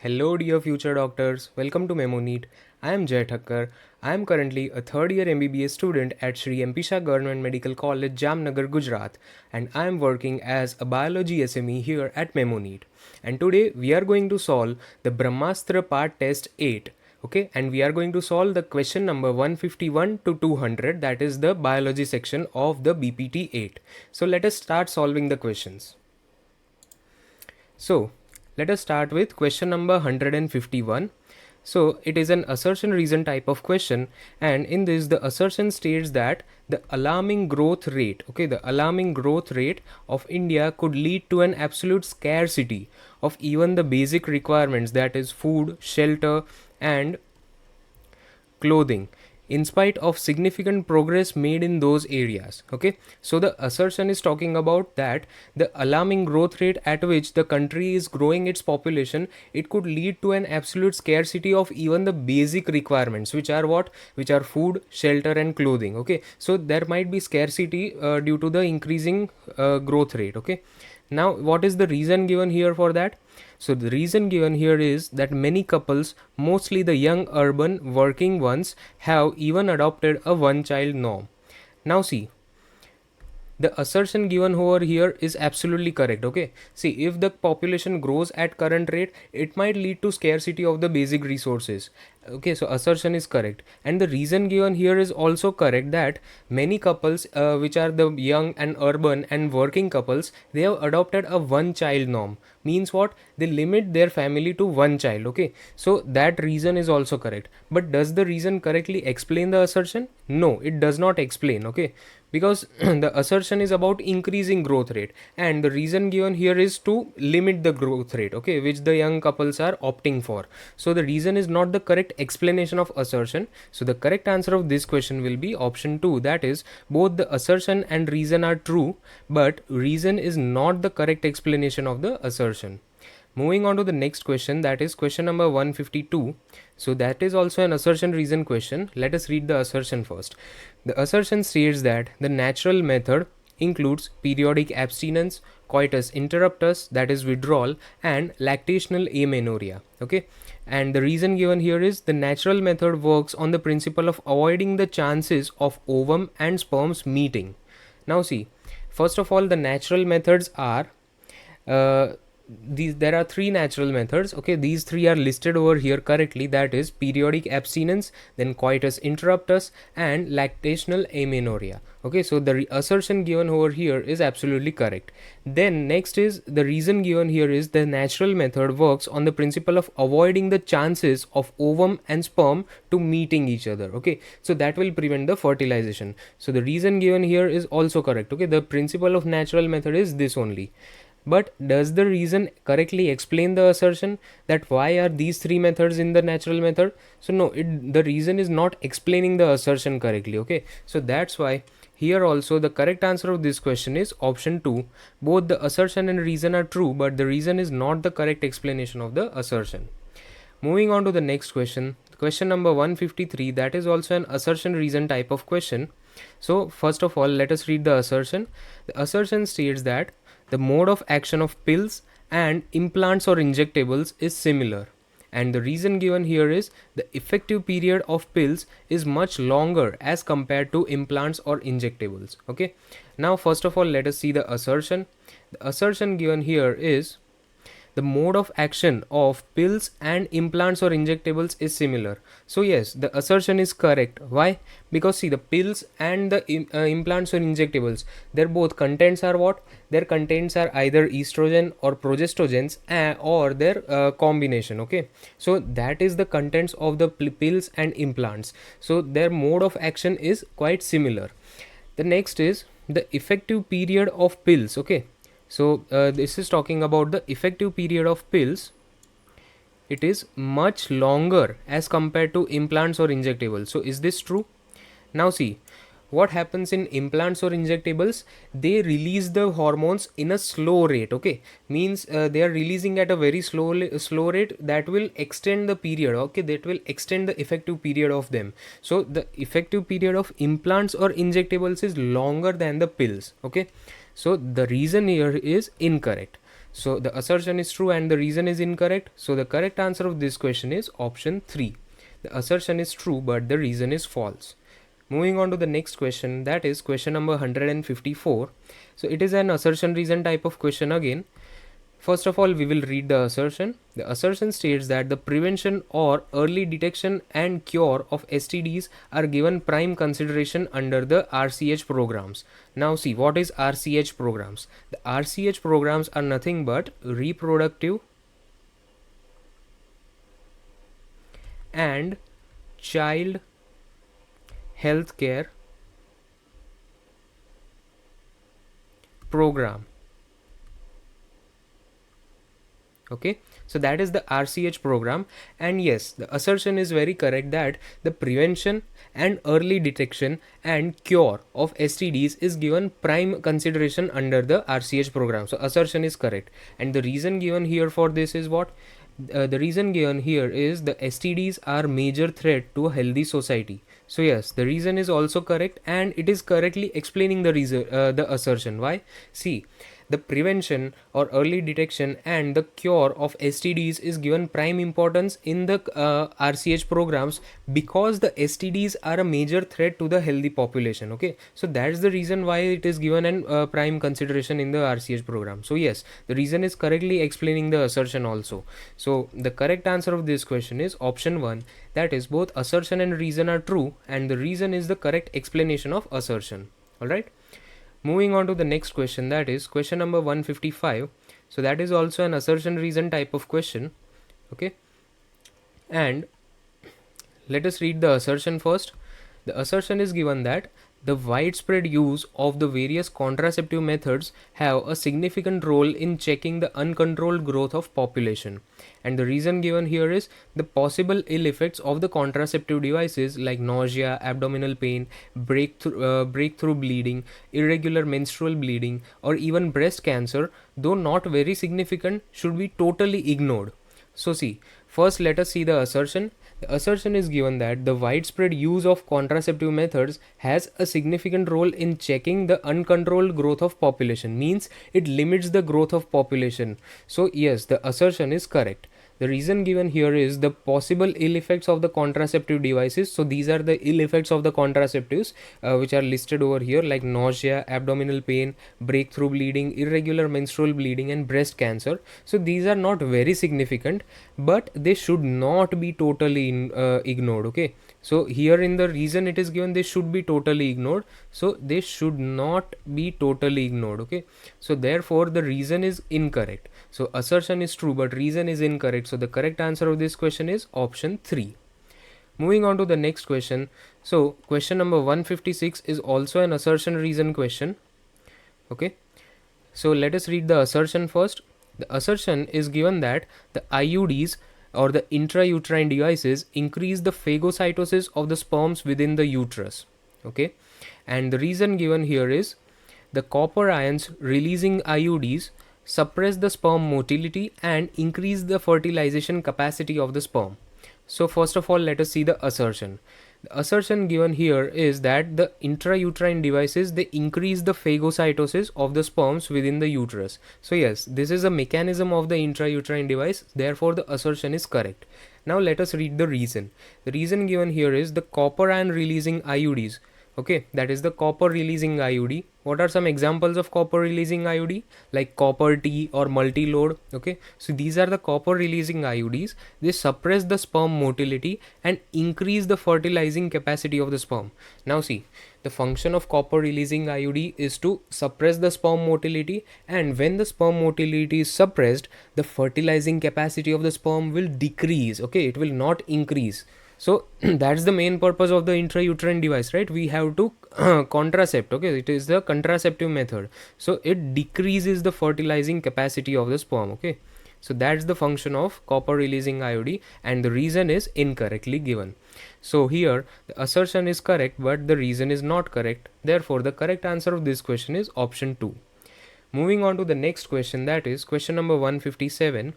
Hello, dear future doctors. Welcome to Memoneet. I am Jay Thakkar. I am currently a third year MBBS student at Sri MP Shah Government Medical College, Jamnagar, Gujarat, and I am working as a biology SME here at Memoneet. And today we are going to solve the Brahmastra Part Test 8. Okay, and we are going to solve the question number 151 to 200, that is the biology section of the BPT 8. So let us start solving the questions. So let us start with question number 151. So it is an assertion reason type of question, and in this the assertion states that the alarming growth rate, the alarming growth rate of India could lead to an absolute scarcity of even the basic requirements, that is food, shelter and clothing, in spite of significant progress made in those areas. So the assertion is talking about that the alarming growth rate at which the country is growing its population, it could lead to an absolute scarcity of even the basic requirements, which are what? Which are food, shelter and clothing. So there might be scarcity due to the increasing growth rate. Now what is the reason given here for that? So the reason given here is that many couples, mostly the young urban working ones, have even adopted a one-child norm. Now see, the assertion given over here is absolutely correct. See, if the population grows at current rate, it might lead to scarcity of the basic resources. So assertion is correct, and the reason given here is also correct, that many couples which are the young and urban and working couples, they have adopted a one child norm. Means what? They limit their family to one child. So that reason is also correct, but does the reason correctly explain the assertion? No, it does not explain. Because the assertion is about increasing growth rate, and the reason given here is to limit the growth rate, which the young couples are opting for. So the reason is not the correct explanation of assertion. So the correct answer of this question will be option 2, that is both the assertion and reason are true, but reason is not the correct explanation of the assertion. Moving on to the next question, that is question number 152. So that is also an assertion reason question. Let us read the assertion first. The assertion states that the natural method includes periodic abstinence, coitus interruptus, that is withdrawal, and lactational amenorrhea. And the reason given here is the natural method works on the principle of avoiding the chances of ovum and sperms meeting. Now see, first of all, the natural methods are there are three natural methods. These three are listed over here correctly, that is periodic abstinence, then coitus interruptus and lactational amenorrhea. So the assertion given over here is absolutely correct. Then next is the reason given here is the natural method works on the principle of avoiding the chances of ovum and sperm to meeting each other. So that will prevent the fertilization. So the reason given here is also correct. The principle of natural method is this only. But does the reason correctly explain the assertion, that why are these three methods in the natural method? So no, the reason is not explaining the assertion correctly. So that's why here also the correct answer of this question is option 2. Both the assertion and reason are true, but the reason is not the correct explanation of the assertion. Moving on to the next question, question number 153, that is also an assertion reason type of question. So first of all, let us read the assertion. The assertion states that the mode of action of pills and implants or injectables is similar, and the reason given here is the effective period of pills is much longer as compared to implants or injectables. Now first of all, let us see the assertion. The assertion given here is the mode of action of pills and implants or injectables is similar. So yes, the assertion is correct. Why? Because see, the pills and the implants or injectables, their both contents are what? Their contents are either estrogen or progestogens or their combination. So that is the contents of the pills and implants. So their mode of action is quite similar. The next is the effective period of pills. So this is talking about the effective period of pills. It is much longer as compared to implants or injectables. So is this true? Now see, what happens in implants or injectables? They release the hormones in a slow rate. Means they are releasing at a very slow rate that will extend the period. That will extend the effective period of them. So the effective period of implants or injectables is longer than the pills. So the reason here is incorrect. So the assertion is true and the reason is incorrect. So the correct answer of this question is option 3. The assertion is true but the reason is false. Moving on to the next question, that is question number 154. So it is an assertion reason type of question again. First of all, we will read the assertion. The assertion states that the prevention or early detection and cure of STDs are given prime consideration under the RCH programs. Now see, what is RCH programs? The RCH programs are nothing but reproductive and child healthcare program. Okay, so that is the RCH program, and yes, the assertion is very correct that the prevention and early detection and cure of STDs is given prime consideration under the RCH program. So assertion is correct, and the reason given here for this is what? The reason given here is the STDs are major threat to a healthy society. So yes, the reason is also correct, and it is correctly explaining the reason, the assertion. Why? See, the prevention or early detection and the cure of STDs is given prime importance in the RCH programs because the STDs are a major threat to the healthy population. Okay, so that's the reason why it is given an prime consideration in the RCH program. So yes, the reason is correctly explaining the assertion also. So the correct answer of this question is option 1. That is, both assertion and reason are true, and the reason is the correct explanation of assertion. Alright. Moving on to the next question, that is question number 155. So that is also an assertion reason type of question. Okay, and let us read the assertion first. The assertion is given that the widespread use of the various contraceptive methods have a significant role in checking the uncontrolled growth of population, and the reason given here is the possible ill effects of the contraceptive devices like nausea, abdominal pain, breakthrough bleeding, irregular menstrual bleeding, or even breast cancer, though not very significant, should be totally ignored. So see, first let us see the assertion. The assertion is given that the widespread use of contraceptive methods has a significant role in checking the uncontrolled growth of population, means it limits the growth of population. So yes, the assertion is correct. The reason given here is the possible ill effects of the contraceptive devices. So these are the ill effects of the contraceptives which are listed over here, like nausea, abdominal pain, breakthrough bleeding, irregular menstrual bleeding, and breast cancer. So these are not very significant, but they should not be totally ignored. Okay, so here in the reason it is given they should be totally ignored, so they should not be totally ignored. Okay, so therefore the reason is incorrect. So assertion is true but reason is incorrect. So the correct answer of this question is option 3. Moving on to the next question. So question number 156 is also an assertion reason question. Okay, so let us read the assertion first. The assertion is given that the IUDs or the intrauterine devices increase the phagocytosis of the sperms within the uterus. Okay, and the reason given here is the copper ions releasing IUDs suppress the sperm motility and increase the fertilization capacity of the sperm. So first of all, let us see the assertion. The assertion given here is that the intrauterine devices, they increase the phagocytosis of the sperms within the uterus. So yes, this is a mechanism of the intrauterine device, therefore the assertion is correct. Now let us read the reason. The reason given here is the copper ion releasing IUDs. Okay, that is the copper releasing IUD. What are some examples of copper releasing IUD? Like copper T or multi-load. Okay, so these are the copper releasing IUDs. They suppress the sperm motility and increase the fertilizing capacity of the sperm. Now see, the function of copper releasing IUD is to suppress the sperm motility, and when the sperm motility is suppressed, the fertilizing capacity of the sperm will decrease. Okay, it will not increase. So that's the main purpose of the intrauterine device, right? We have to contracept. Okay, it is the contraceptive method, so it decreases the fertilizing capacity of the sperm. Okay, so that's the function of copper releasing IUD, and the reason is incorrectly given. So here the assertion is correct but the reason is not correct, therefore the correct answer of this question is option 2. Moving on to the next question, that is question number 157.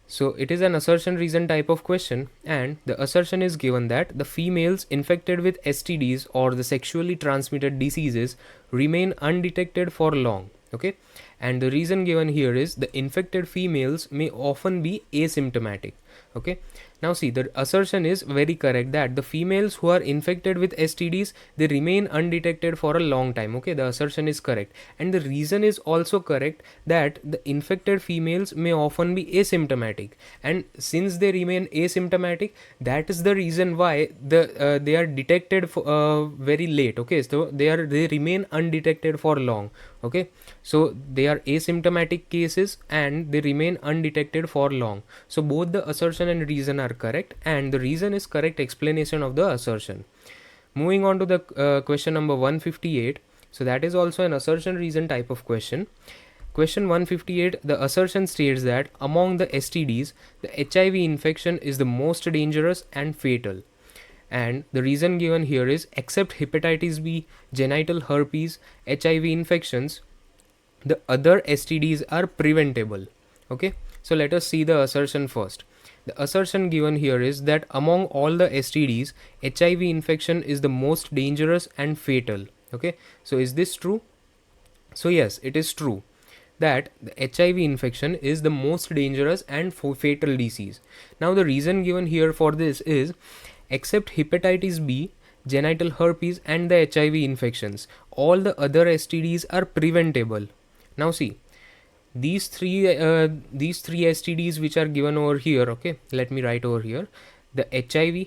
So it is an assertion reason type of question, and the assertion is given that the females infected with STDs or the sexually transmitted diseases remain undetected for long. Okay, and the reason given here is the infected females may often be asymptomatic. Okay, now see, the assertion is very correct that the females who are infected with STDs, they remain undetected for a long time. Okay, the assertion is correct, and the reason is also correct that the infected females may often be asymptomatic, and since they remain asymptomatic, that is the reason why they are detected very late. Okay, so they remain undetected for long. Okay, so they are asymptomatic cases and they remain undetected for long. So both the assertion and reason are correct, and the reason is correct explanation of the assertion. Moving on to the question number 158. So that is also an assertion reason type of question. Question 158, the assertion states that among the STDs, the HIV infection is the most dangerous and fatal. And the reason given here is except hepatitis B, genital herpes, HIV infections, the other STDs are preventable. Okay, so let us see the assertion first. The assertion given here is that among all the STDs, HIV infection is the most dangerous and fatal. Okay, so is this true? So yes, it is true that the HIV infection is the most dangerous and fatal disease. Now the reason given here for this is except hepatitis B, genital herpes and the HIV infections, all the other STDs are preventable. Now see, these three STDs which are given over here. Okay, let me write over here: the HIV,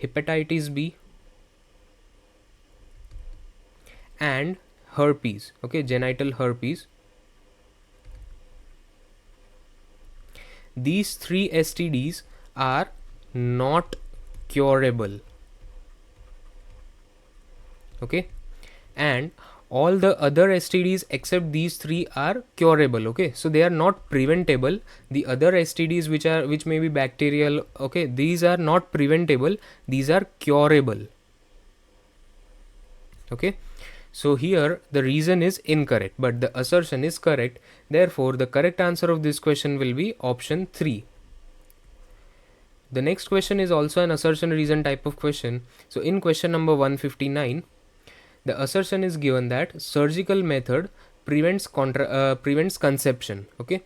hepatitis B and herpes. Okay, genital herpes. These three STDs are not curable. Okay, and all the other STDs except these three are curable. Okay, so they are not preventable. The other STDs which may be bacterial, okay, these are not preventable, these are curable. Okay, so here the reason is incorrect, but the assertion is correct. Therefore the correct answer of this question will be option 3. The next question is also an assertion reason type of question. So in question number 159, the assertion is given that surgical method prevents conception. Okay,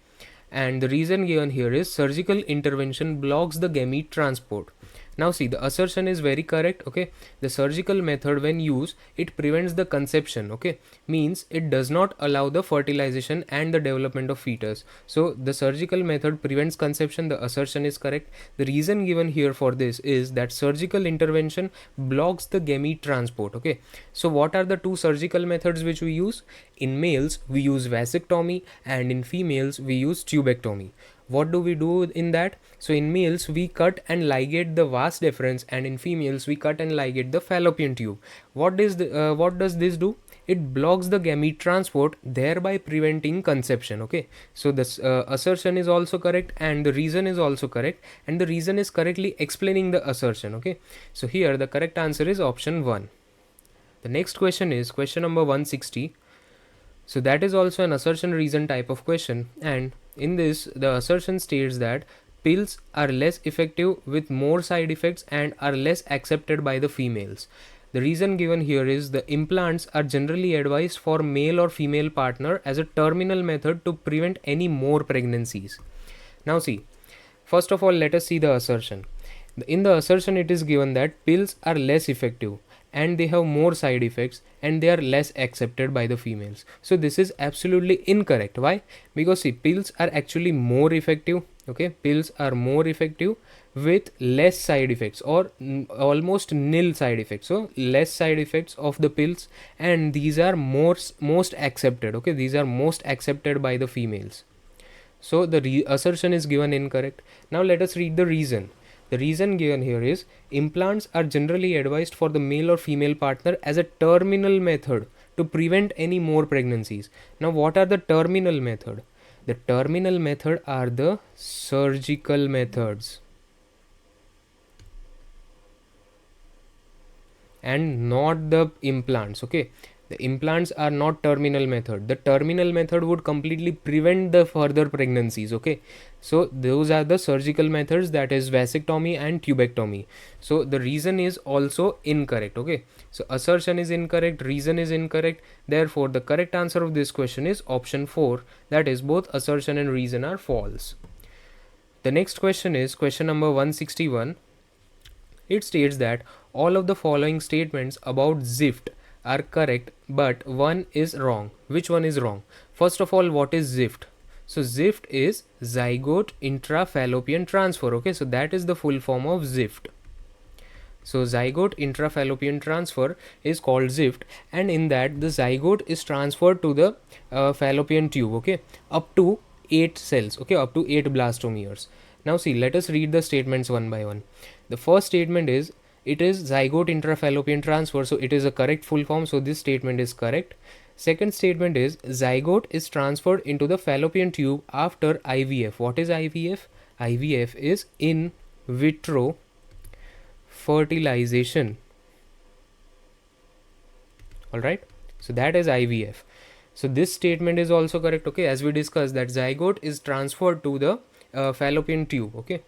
and the reason given here is surgical intervention blocks the gamete transport. Now see, the assertion is very correct. Okay, the surgical method when used, it prevents the conception. Okay, means it does not allow the fertilization and the development of fetus. So the surgical method prevents conception, the assertion is correct. The reason given here for this is that surgical intervention blocks the gamete transport. Okay, so what are the two surgical methods which we use? In males we use vasectomy and in females we use tubectomy. What do we do in that? So in males we cut and ligate the vas deferens, and in females we cut and ligate the fallopian tube. What does this do? It blocks the gamete transport, thereby preventing conception. Okay, so this assertion is also correct and the reason is also correct, and the reason is correctly explaining the assertion. Okay, so here the correct answer is option 1. The next question is question number 160. So that is also an assertion reason type of question, and in this the assertion states that pills are less effective with more side effects and are less accepted by the females. The reason given here is the implants are generally advised for male or female partner as a terminal method to prevent any more pregnancies. Now see, first of all let us see the assertion. In the assertion it is given that pills are less effective and they have more side effects and they are less accepted by the females. So this is absolutely incorrect. Why? Because see, pills are actually more effective. Okay, pills are more effective with less side effects or almost nil side effects. So less side effects of the pills, and these are most accepted. Okay, these are most accepted by the females. So the assertion is given incorrect. Now let us read the reason. The reason given here is implants are generally advised for the male or female partner as a terminal method to prevent any more pregnancies. Now what are the terminal method? The terminal method are the surgical methods and not the implants. Okay, The implants are not terminal method. The terminal method would completely prevent the further pregnancies. Okay, so those are the surgical methods, that is vasectomy and tubectomy. So the reason is also incorrect. Okay, so assertion is incorrect, reason is incorrect. Therefore, the correct answer of this question is option 4. That is, both assertion and reason are false. The next question is question number 161. It states that all of the following statements about ZIFT are correct, but one is wrong. Which one is wrong? First of all, what is ZIFT? So ZIFT is zygote intrafallopian transfer. Okay, so that is the full form of ZIFT. So zygote intrafallopian transfer is called ZIFT, and in that the zygote is transferred to the fallopian tube. Okay, up to 8 cells. Okay, up to 8 blastomeres. Now see, let us read the statements one by one. The first statement is it is zygote intrafallopian transfer, so it is a correct full form, so this statement is correct. Second statement is zygote is transferred into the fallopian tube after IVF. What is IVF? IVF is in vitro fertilization. All right, so that is IVF. So this statement is also correct. Okay, as we discussed that zygote is transferred to the fallopian tube. Okay,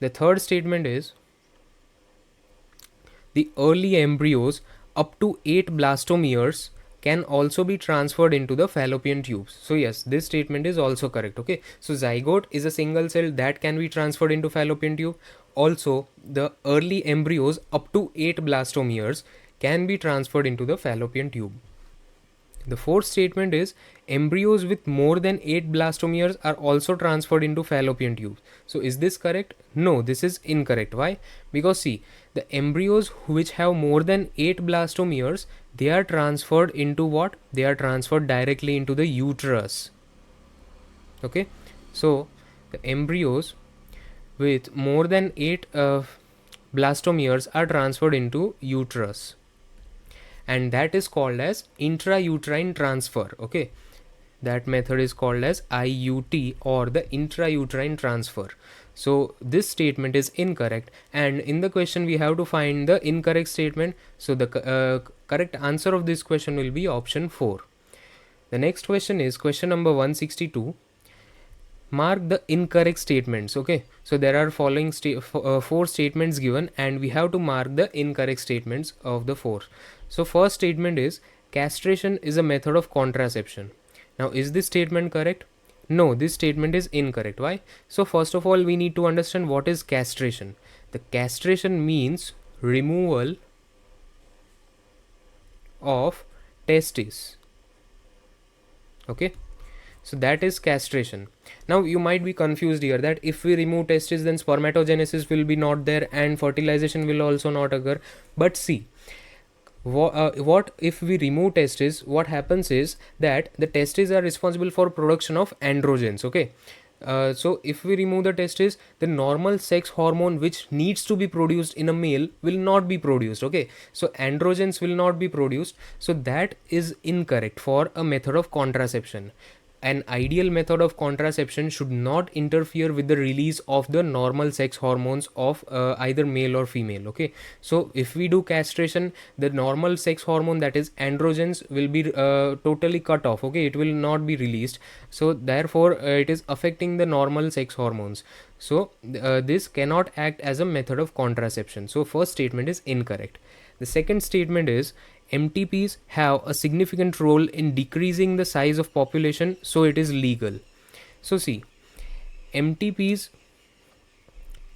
the third statement is the early embryos up to 8 blastomeres can also be transferred into the fallopian tubes. So yes, this statement is also correct. Okay, so zygote is a single cell that can be transferred into fallopian tube. Also, the early embryos up to 8 blastomeres can be transferred into the fallopian tube. The fourth statement is embryos with more than 8 blastomeres are also transferred into fallopian tubes. So is this correct? No, this is incorrect. Why? Because see, the embryos which have more than 8 blastomeres, they are transferred into what? They are transferred directly into the uterus. Okay, so the embryos with more than 8 blastomeres are transferred into uterus, and that is called as intrauterine transfer. Okay, that method is called as IUT, or the intrauterine transfer. So this statement is incorrect, and in the question we have to find the incorrect statement. So the correct answer of this question will be option 4. The next question is question number 162. Mark the incorrect statements. Okay, so there are following 4 statements given, and we have to mark the incorrect statements of the 4. So first statement is castration is a method of contraception. Now is this statement correct? No, this statement is incorrect. Why? So first of all, we need to understand what is castration. The castration means removal of testes. Okay, so that is castration. Now you might be confused here that if we remove testes, then spermatogenesis will be not there and fertilization will also not occur. But see, what if we remove testes? What happens is that the testes are responsible for production of androgens. Okay, so if we remove the testes, the normal sex hormone which needs to be produced in a male will not be produced. Okay, so androgens will not be produced, so that is incorrect for a method of contraception. An ideal method of contraception should not interfere with the release of the normal sex hormones of either male or female. Okay, so if we do castration, the normal sex hormone, that is androgens, will be totally cut off. Okay, it will not be released, so therefore it is affecting the normal sex hormones. So this cannot act as a method of contraception. So first statement is incorrect. The second statement is MTPs have a significant role in decreasing the size of population, so it is legal. So see, MTPs,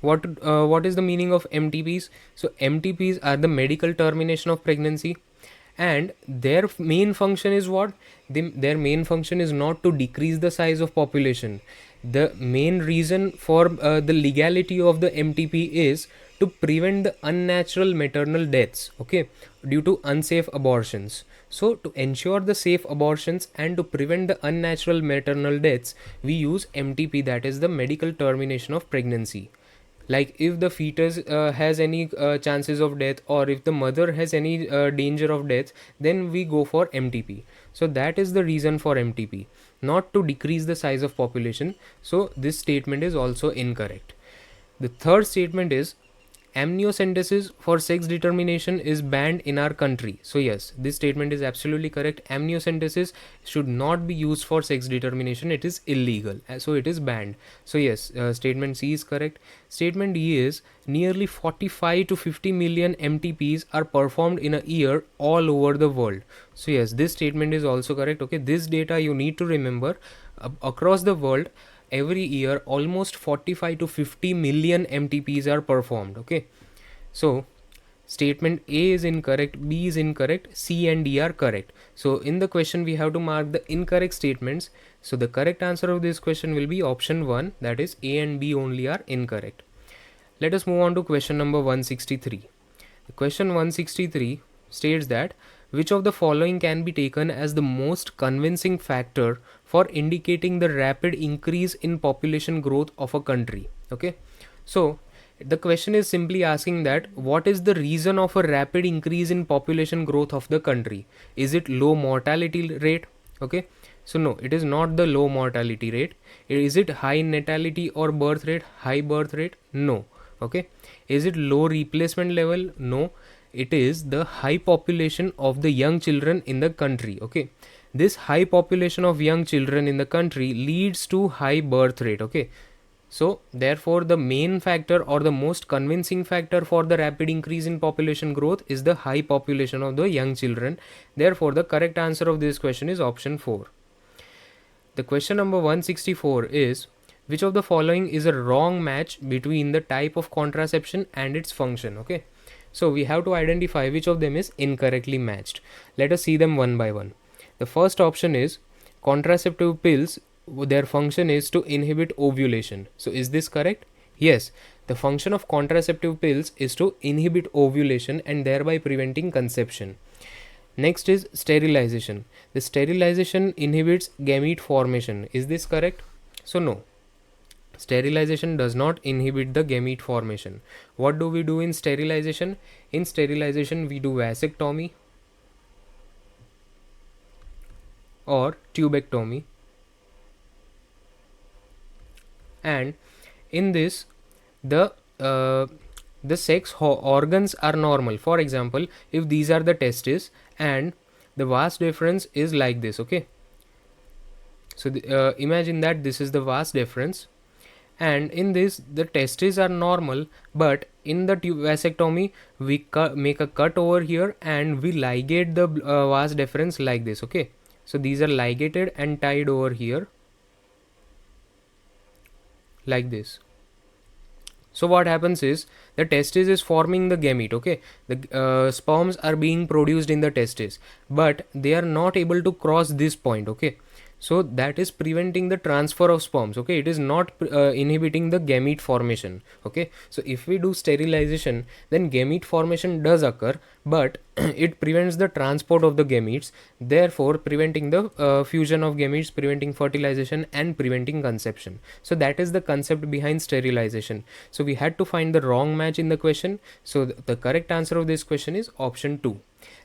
what is the meaning of MTPs? So MTPs are the medical termination of pregnancy, and their main function is what? Their main function is not to decrease the size of population. The main reason for the legality of the MTP is to prevent the unnatural maternal deaths, okay, due to unsafe abortions. So to ensure the safe abortions and to prevent the unnatural maternal deaths, we use MTP, that is the medical termination of pregnancy. Like if the fetus has any chances of death, or if the mother has any danger of death, then we go for MTP. So that is the reason for MTP, not to decrease the size of population. So this statement is also incorrect. The third statement is amniocentesis for sex determination is banned in our country. So yes, this statement is absolutely correct. Amniocentesis should not be used for sex determination. It is illegal. So it is banned. So yes, statement C is correct. Statement D is nearly 45 to 50 million MTPs are performed in a year all over the world. So yes, this statement is also correct. Okay, this data you need to remember. Across the world, every year almost 45 to 50 million MTPs are performed. Okay, so statement A is incorrect, B is incorrect, C and D are correct. So in the question we have to mark the incorrect statements. So the correct answer of this question will be option 1, that is A and B only are incorrect. Let us move on to question number 163. The question 163 states that which of the following can be taken as the most convincing factor for indicating the rapid increase in population growth of a country. Okay, so the question is simply asking that what is the reason of a rapid increase in population growth of the country? Is it low mortality rate? Okay, so no, it is not the low mortality rate. Is it high natality or birth rate? High birth rate? No. Okay, is it low replacement level? No, it is the high population of the young children in the country. Okay, this high population of young children in the country leads to high birth rate. Okay, so therefore the main factor or the most convincing factor for the rapid increase in population growth is the high population of the young children. Therefore the correct answer of this question is option 4. The question number 164 is which of the following is a wrong match between the type of contraception and its function? Okay, so we have to identify which of them is incorrectly matched. Let us see them one by one. The first option is contraceptive pills, their function is to inhibit ovulation. So is this correct? Yes, the function of contraceptive pills is to inhibit ovulation and thereby preventing conception. Next is sterilization. The sterilization inhibits gamete formation. Is this correct? So no, sterilization does not inhibit the gamete formation. What do we do in sterilization? In sterilization we do vasectomy or tubectomy, and in this the sex organs are normal. For example, if these are the testes and the vas deferens is like this. Okay, so imagine that this is the vas deferens, and in this the testes are normal, but in the vasectomy we make a cut over here and we ligate the vas deferens like this. Okay, so these are ligated and tied over here like this. So what happens is the testis is forming the gamete. Okay, the sperms are being produced in the testis, but they are not able to cross this point. Okay, so that is preventing the transfer of sperms. Okay, it is not inhibiting the gamete formation. Okay, so if we do sterilization, then gamete formation does occur, but it prevents the transport of the gametes, therefore preventing the fusion of gametes, preventing fertilization and preventing conception. So that is the concept behind sterilization. So we had to find the wrong match in the question. So the correct answer of this question is option 2.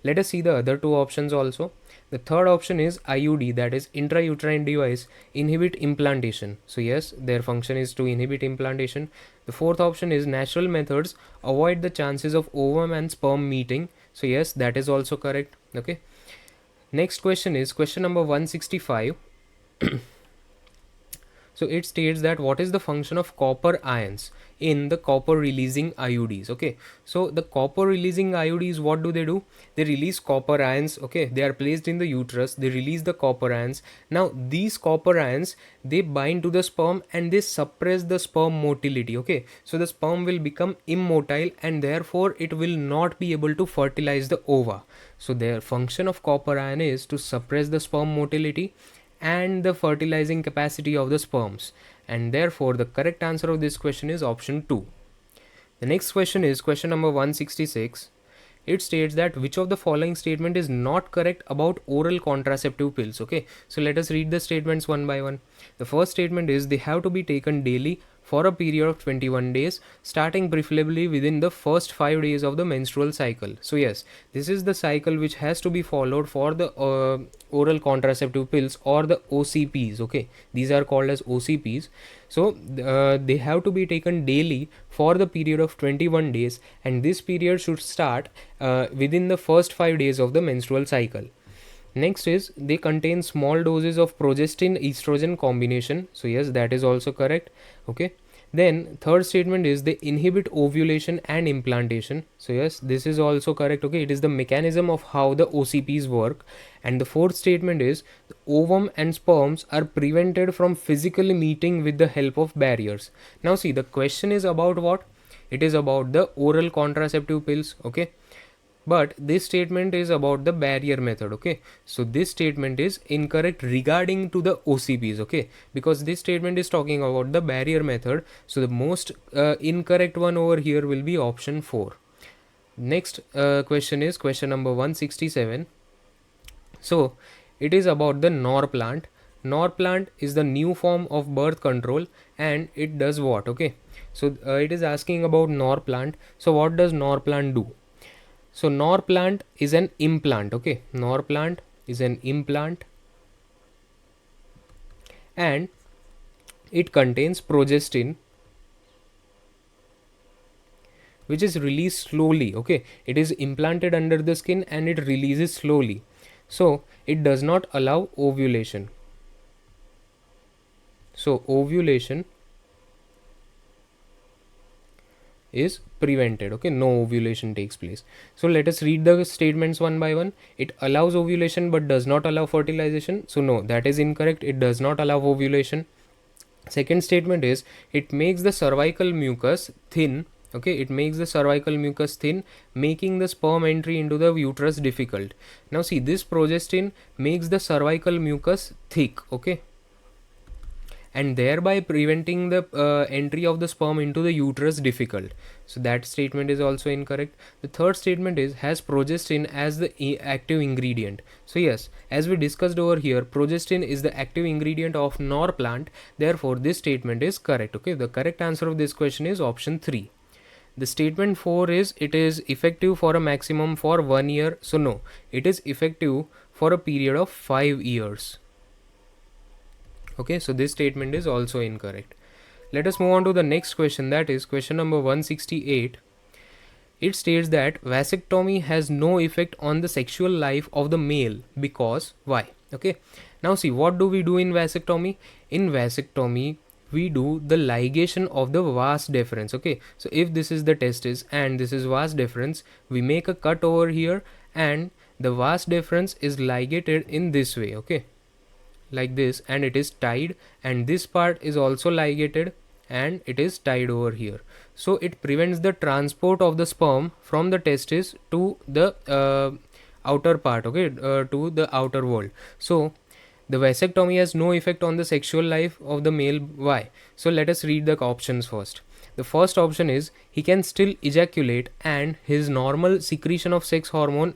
Let us see the other two options also. The third option is IUD, that is intrauterine device, inhibit implantation. So yes, their function is to inhibit implantation. The fourth option is natural methods avoid the chances of ovum and sperm meeting. So yes, that is also correct. Okay, next question is question number 165. So it states that what is the function of copper ions in the copper releasing IUDs. Okay, so the copper releasing IUDs, what do? They release copper ions. Okay, they are placed in the uterus, they release the copper ions. Now these copper ions, they bind to the sperm and they suppress the sperm motility. Okay, so the sperm will become immotile and therefore it will not be able to fertilize the ova. So their function of copper ion is to suppress the sperm motility and the fertilizing capacity of the sperms, and therefore the correct answer of this question is option 2. The next question is question number 166. It states that which of the following statement is not correct about oral contraceptive pills. Okay, so let us read the statements one by one. The first statement is they have to be taken daily for a period of 21 days, starting preferably within the first 5 days of the menstrual cycle. So yes, this is the cycle which has to be followed for the oral contraceptive pills or the OCPs. Okay, these are called as OCPs. So they have to be taken daily for the period of 21 days, and this period should start within the first 5 days of the menstrual cycle. Next is they contain small doses of progestin estrogen combination. So yes, that is also correct. Okay, then third statement is they inhibit ovulation and implantation. So yes, this is also correct. Okay, it is the mechanism of how the OCPs work. And the fourth statement is the ovum and sperms are prevented from physically meeting with the help of barriers. Now see, the question is about what? It is about the oral contraceptive pills. Okay, but this statement is about the barrier method. Okay, so this statement is incorrect regarding to the OCPs. Okay, because this statement is talking about the barrier method, so the most incorrect one over here will be option 4. Next question is question number 167. So it is about the Norplant. Norplant is the new form of birth control, and it does what? Okay, so it is asking about Norplant. So what does Norplant do? So Norplant is an implant. Okay, Norplant is an implant, and it contains progestin, which is released slowly. Okay, it is implanted under the skin and it releases slowly. So it does not allow ovulation. So ovulation is prevented. Okay, no ovulation takes place. So let us read the statements one by one. It allows ovulation but does not allow fertilization. So no, that is incorrect. It does not allow ovulation. Second statement is it makes the cervical mucus thin. Okay, it makes the cervical mucus thin, making the sperm entry into the uterus difficult. Now see, this progestin makes the cervical mucus thick. Okay, and thereby preventing the entry of the sperm into the uterus difficult. So that statement is also incorrect. The third statement is has progestin as the active ingredient. So yes, as we discussed over here, progestin is the active ingredient of Norplant. Therefore this statement is correct. Okay, the correct answer of this question is option 3. The statement 4 is it is effective for a maximum for 1 year. So no, it is effective for a period of 5 years. Okay, so this statement is also incorrect. Let us move on to the next question, that is question number 168. It states that vasectomy has no effect on the sexual life of the male because why? Okay, now see, what do we do in vasectomy? In vasectomy we do the ligation of the vas deferens. Okay, so if this is the testis and this is vas deferens, we make a cut over here and the vas deferens is ligated in this way. Okay, like this, and it is tied, and this part is also ligated and it is tied over here. So it prevents the transport of the sperm from the testis to the outer part. Okay, to the outer world. So the vasectomy has no effect on the sexual life of the male. Why? So let us read the options first. The first option is he can still ejaculate and his normal secretion of sex hormone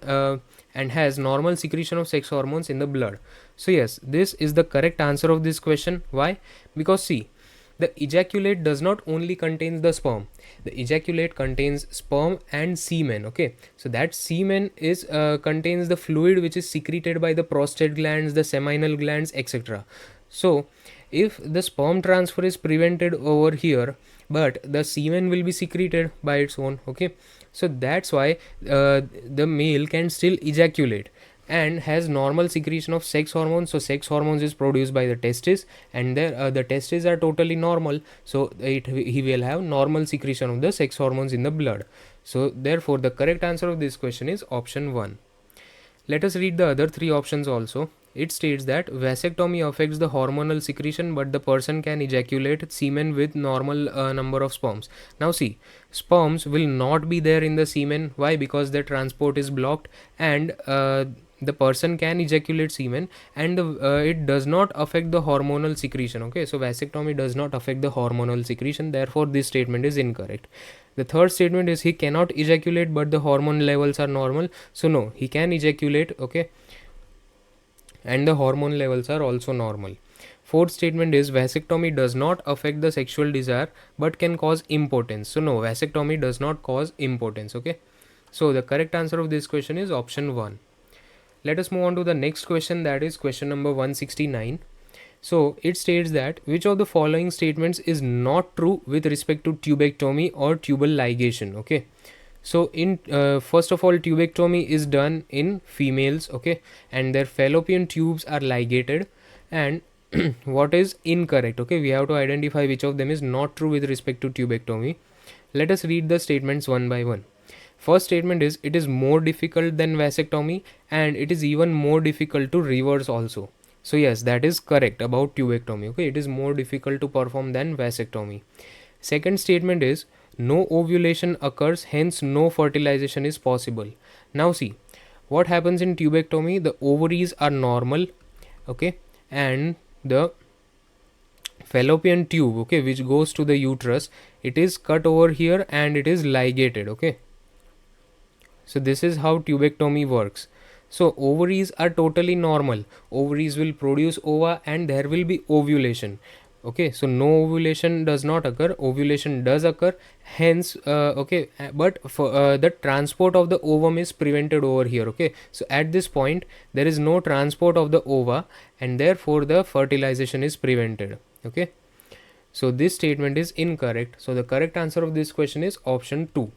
and has normal secretion of sex hormones in the blood. So yes, this is the correct answer of this question. Why? Because see, the ejaculate does not only contains the sperm. The ejaculate contains sperm and semen. Okay, so that semen is contains the fluid which is secreted by the prostate glands, the seminal glands, etc. So if the sperm transfer is prevented over here, but the semen will be secreted by its own. Okay, so that's why the male can still ejaculate and has normal secretion of sex hormones. So sex hormones is produced by the testes, and the testes are totally normal, so he will have normal secretion of the sex hormones in the blood. So therefore the correct answer of this question is option 1. Let us read the other 3 options also. It states that vasectomy affects the hormonal secretion, but the person can ejaculate semen with normal number of sperms. Now see, sperms will not be there in the semen. Why? Because the transport is blocked, and the person can ejaculate semen, and it does not affect the hormonal secretion. Okay, so vasectomy does not affect the hormonal secretion. Therefore this statement is incorrect. The third statement is he cannot ejaculate but the hormone levels are normal. So no, he can ejaculate. Okay, and the hormone levels are also normal. Fourth statement is vasectomy does not affect the sexual desire but can cause impotence. So no, vasectomy does not cause impotence. Okay, so the correct answer of this question is option 1. Let us move on to the next question, that is question number 169. So it states that which of the following statements is not true with respect to tubectomy or tubal ligation. Okay, so in first of all, tubectomy is done in females, okay, and their fallopian tubes are ligated. And what is incorrect? Okay, we have to identify which of them is not true with respect to tubectomy. Let us read the statements one by one. First statement is it is more difficult than vasectomy, and it is even more difficult to reverse also. So yes, that is correct about tubectomy. Okay, it is more difficult to perform than vasectomy. Second statement is no ovulation occurs, hence no fertilization is possible. Now see, what happens in tubectomy? The ovaries are normal, okay, and the fallopian tube, okay, which goes to the uterus, it is cut over here and it is ligated. Okay, so this is how tubectomy works. So ovaries are totally normal. Ovaries will produce ova and there will be ovulation. Okay, so no ovulation does not occur. Ovulation does occur. Hence, but for the transport of the ovum is prevented over here. Okay, so at this point there is no transport of the ova, and therefore the fertilization is prevented. Okay, so this statement is incorrect. So the correct answer of this question is option 2.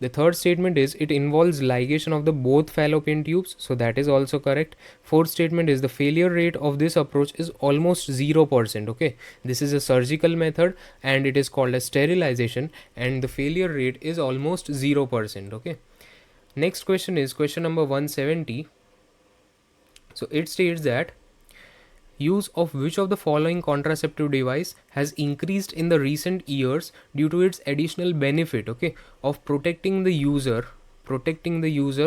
The third statement is it involves ligation of the both fallopian tubes, so that is also correct. Fourth statement is the failure rate of this approach is almost 0%. Okay, this is a surgical method and it is called as sterilization, and the failure rate is almost 0%. Okay, next question is question number 170. So it states that use of which of the following contraceptive device has increased in the recent years due to its additional benefit, okay, of protecting the user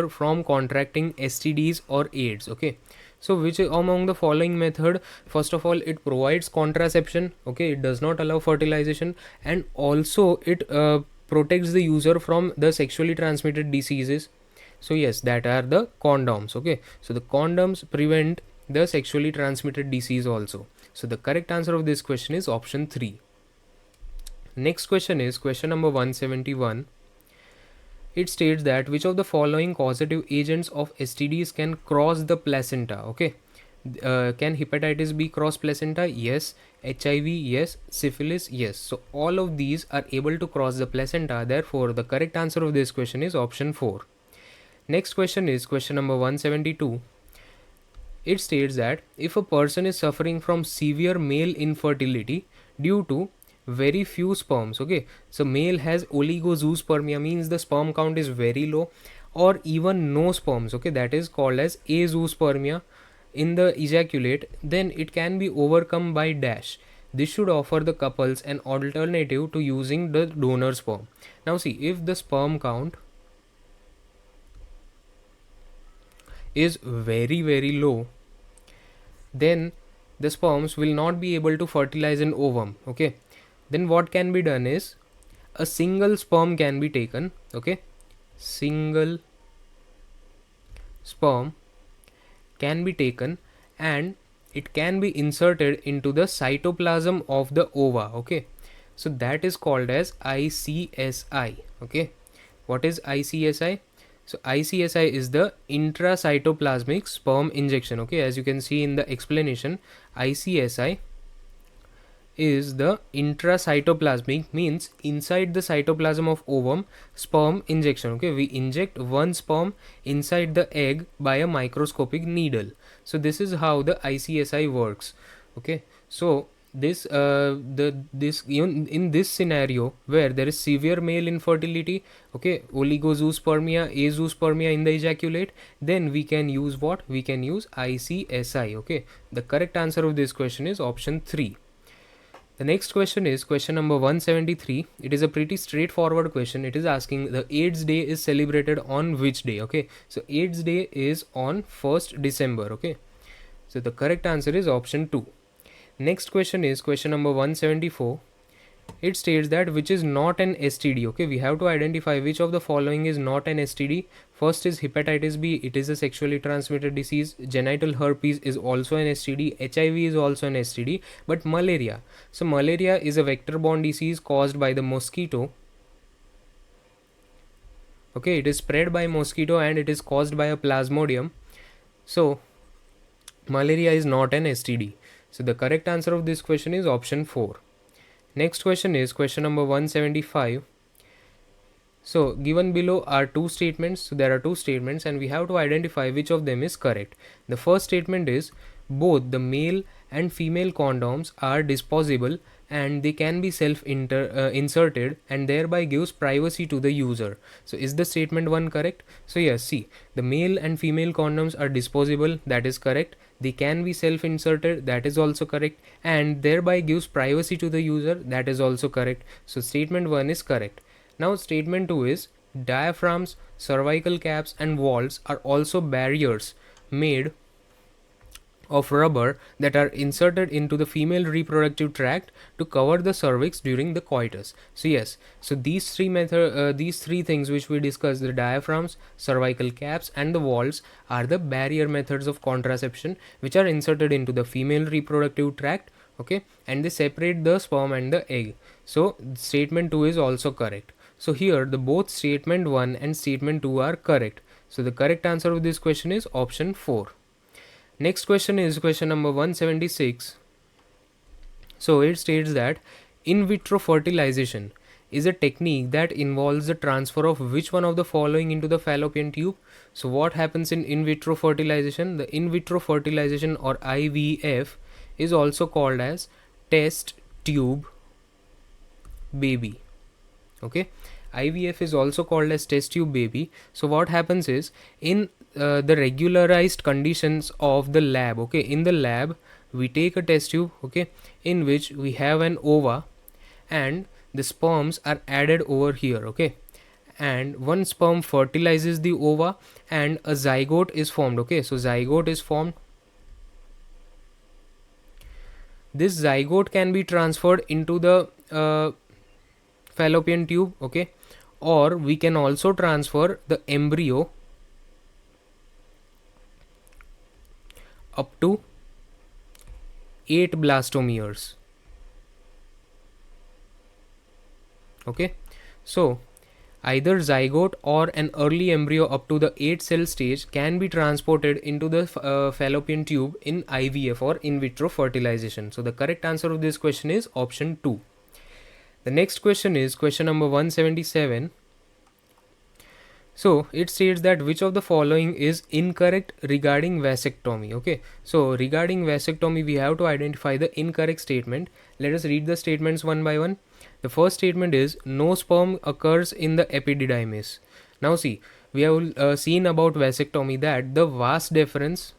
from contracting STDs or AIDS. Okay, so which among the following method? First of all, it provides contraception, okay, it does not allow fertilization, and also it protects the user from the sexually transmitted diseases. So yes, that are the condoms. Okay, so the condoms prevent the sexually transmitted disease also. So the correct answer of this question is option 3. Next question is question number 171. It states that which of the following causative agents of STDs can cross the placenta? Okay, can hepatitis B cross placenta? Yes. HIV? Yes. Syphilis? Yes. So all of these are able to cross the placenta. Therefore the correct answer of this question is option 4. Next question is question number 172. It states that if a person is suffering from severe male infertility due to very few sperms, okay, so male has oligozoospermia, means the sperm count is very low, or even no sperms, okay, that is called as azoospermia in the ejaculate, then it can be overcome by dash. This should offer the couples an alternative to using the donor sperm. Now see, if the sperm count is very low, then the sperms will not be able to fertilize an ovum. Okay, then what can be done is a single sperm can be taken. Okay, single sperm can be taken and it can be inserted into the cytoplasm of the ova. Okay, so that is called as ICSI. Okay, what is ICSI? So ICSI is the intracytoplasmic sperm injection. Okay, as you can see in the explanation, ICSI is the intracytoplasmic, means inside the cytoplasm of ovum, sperm injection. Okay, we inject one sperm inside the egg by a microscopic needle. So this is how the ICSI works. Okay, so this even in this scenario where there is severe male infertility, okay, oligozoospermia, azoospermia in the ejaculate, then we can use what? We can use ICSI. Okay, the correct answer of this question is option 3. The next question is question number 173. It is a pretty straightforward question. It is asking the AIDS day is celebrated on which day? Okay, so AIDS day is on 1st December. Okay, so the correct answer is option 2. Next question is question number 174. it states that which is not an STD. Okay, we have to identify which of the following is not an STD. First is hepatitis B, it is a sexually transmitted disease. Genital herpes is also an STD. HIV is also an STD. But malaria, so malaria is a vector borne disease caused by the mosquito. Okay, it is spread by mosquito and it is caused by a plasmodium. So malaria is not an STD. So the correct answer of this question is option 4. Next question is question number 175. So given below are two statements. So there are two statements and we have to identify which of them is correct. The first statement is both the male and female condoms are disposable and they can be inserted and thereby gives privacy to the user. So is the statement 1 correct? So yes, see, the male and female condoms are disposable, that is correct. They can be self-inserted, that is also correct, and thereby gives privacy to the user, that is also correct. So statement 1 is correct. Now statement 2 is diaphragms, cervical caps and walls are also barriers made of rubber that are inserted into the female reproductive tract to cover the cervix during the coitus. So yes, so these three things which we discussed, the diaphragms, cervical caps and the walls, are the barrier methods of contraception which are inserted into the female reproductive tract, okay, and they separate the sperm and the egg. So statement 2 is also correct. So here the both statement 1 and statement 2 are correct. So the correct answer of this question is option 4. Next question is question number 176. So it states that in vitro fertilization is a technique that involves the transfer of which one of the following into the fallopian tube. So what happens in vitro fertilization? The in vitro fertilization or IVF is also called as test tube baby. Okay, IVF is also called as test tube baby. So what happens is in the regularized conditions of the lab, okay, in the lab we take a test tube, okay, in which we have an ova and the sperms are added over here, okay, and one sperm fertilizes the ova and a zygote is formed, okay. So zygote is formed. This zygote can be transferred into the fallopian tube, okay, or we can also transfer the embryo up to 8 blastomeres, okay. So either zygote or an early embryo up to the 8 cell stage can be transported into the fallopian tube in IVF or in vitro fertilization. So the correct answer of this question is option 2. The next question is question number 177. So it states that which of the following is incorrect regarding vasectomy, okay. So regarding vasectomy we have to identify the incorrect statement. Let us read the statements one by one. The first statement is no sperm occurs in the epididymis. Now see, we have seen about vasectomy that the vas deferens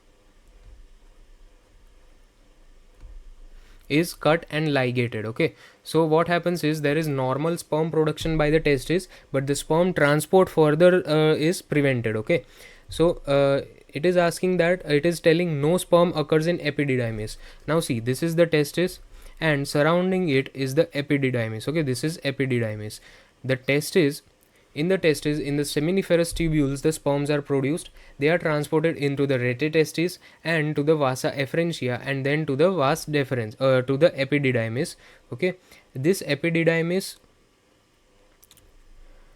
is cut and ligated, okay. So what happens is there is normal sperm production by the testis, but the sperm transport further is prevented, okay. So it is asking that it is telling no sperm occurs in epididymis. Now see, this is the testis and surrounding it is the epididymis, okay. This is epididymis. The testis, in the seminiferous tubules the sperms are produced. They are transported into the rete testis and to the vasa efferentia and then to the vas deferens to the epididymis, okay. This epididymis,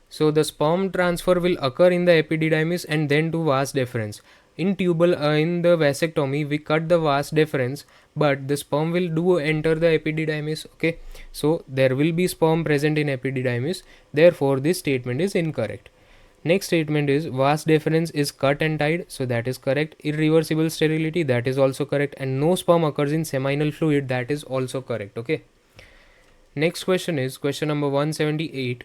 so the sperm transfer will occur in the epididymis and then to vas deferens. In the vasectomy we cut the vas deferens, but the sperm will do enter the epididymis, okay. So there will be sperm present in epididymis, therefore this statement is incorrect. Next statement is vas deferens is cut and tied, so that is correct. Irreversible sterility, that is also correct, and no sperm occurs in seminal fluid, that is also correct, okay. Next question is question number 178.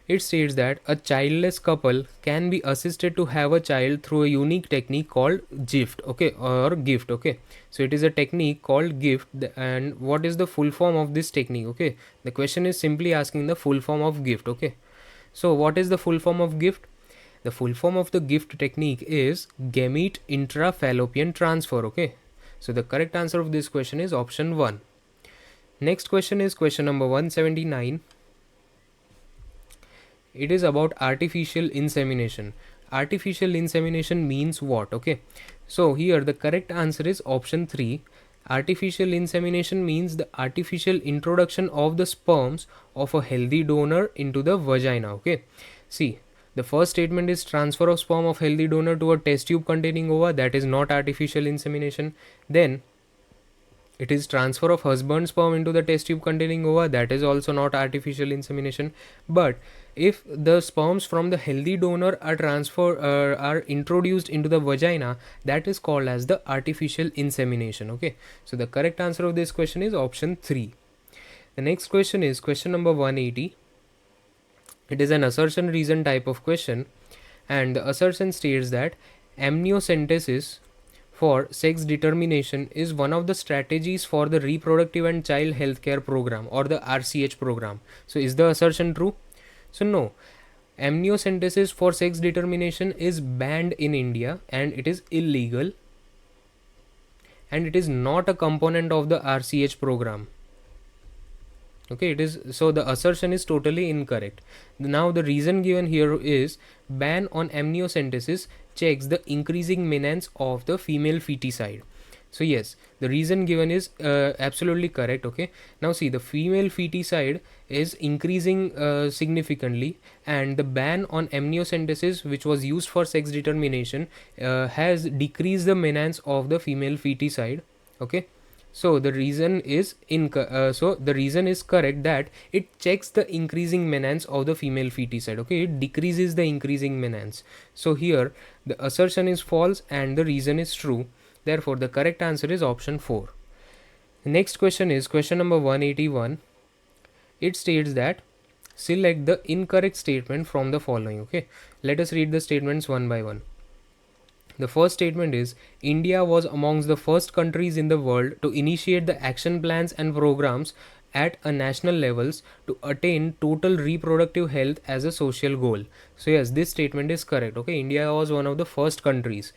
It states that a childless couple can be assisted to have a child through a unique technique called gift, okay, or gift, okay. So it is a technique called gift, and what is the full form of this technique, okay. The question is simply asking the full form of gift, okay. So what is the full form of gift? The full form of the gift technique is gamete intrafallopian transfer, okay. So the correct answer of this question is option 1. Next question is question number 179. It is about artificial insemination. Artificial insemination means what? Okay, so here the correct answer is option 3. Artificial insemination means the artificial introduction of the sperms of a healthy donor into the vagina. Okay, see, the first statement is transfer of sperm of healthy donor to a test tube containing ova, that is not artificial insemination. Then it is transfer of husband sperm into the test tube containing ova, that is also not artificial insemination. But if the sperms from the healthy donor are introduced into the vagina, that is called as the artificial insemination. Okay, so the correct answer of this question is option 3. The next question is question number 180. It is an assertion reason type of question, and the assertion states that amniocentesis for sex determination is one of the strategies for the reproductive and child healthcare program, or the RCH program. So is the assertion true? So no, amniocentesis for sex determination is banned in India and it is illegal, and it is not a component of the RCH program. Okay, it is, so the assertion is totally incorrect. Now the reason given here is ban on amniocentesis checks the increasing menace of the female feticide. So yes, the reason given is absolutely correct. Okay, now see, the female feticide is increasing significantly, and the ban on amniocentesis, which was used for sex determination, has decreased the menace of the female feticide. Okay, so the reason is correct, that it checks the increasing menace of the female feticide. Okay, it decreases the increasing menace. So here the assertion is false and the reason is true. Therefore the correct answer is option 4. The next question is question number 181. It states that select the incorrect statement from the following. Okay, let us read the statements one by one. The first statement is India was amongst the first countries in the world to initiate the action plans and programs at a national levels to attain total reproductive health as a social goal. So yes, this statement is correct. Okay, India was one of the first countries.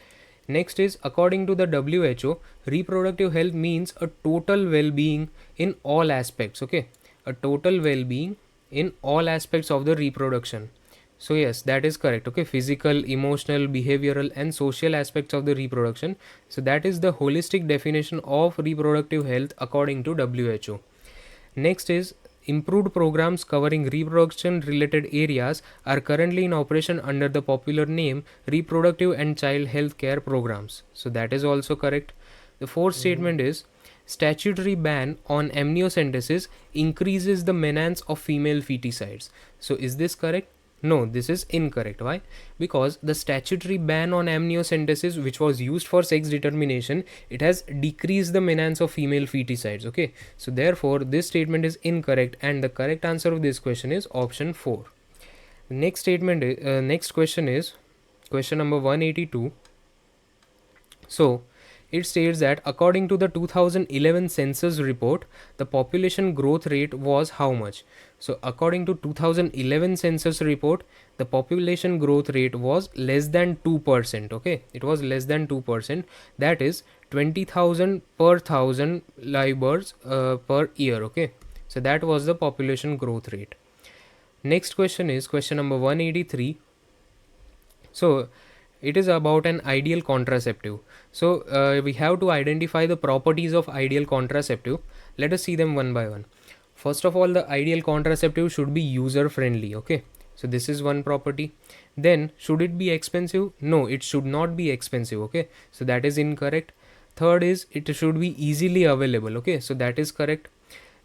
Next is according to the WHO, reproductive health means a total well-being in all aspects. Okay, a total well-being in all aspects of the reproduction. So yes, that is correct. Okay, physical, emotional, behavioral and social aspects of the reproduction. So that is the holistic definition of reproductive health according to WHO. Next is improved programs covering reproduction related areas are currently in operation under the popular name reproductive and child health care programs. So that is also correct. The fourth statement is statutory ban on amniocentesis increases the menace of female feticides. So is this correct? No, this is incorrect. Why? Because the statutory ban on amniocentesis, which was used for sex determination, it has decreased the menace of female feticides. Okay, so therefore this statement is incorrect and the correct answer of this question is option 4. Next statement next question is question number 182. So it states that according to the 2011 census report, the population growth rate was how much? So according to 2011 census report, the population growth rate was less than 2%. Okay, it was less than 2%. That is 20,000 per 1,000 live births per year. Okay, so that was the population growth rate. Next question is question number 183. So it is about an ideal contraceptive. So we have to identify the properties of ideal contraceptive. Let us see them one by one. First of all, the ideal contraceptive should be user friendly. Okay, so this is one property. Then should it be expensive? No, it should not be expensive. Okay, so that is incorrect. Third is it should be easily available. Okay, so that is correct.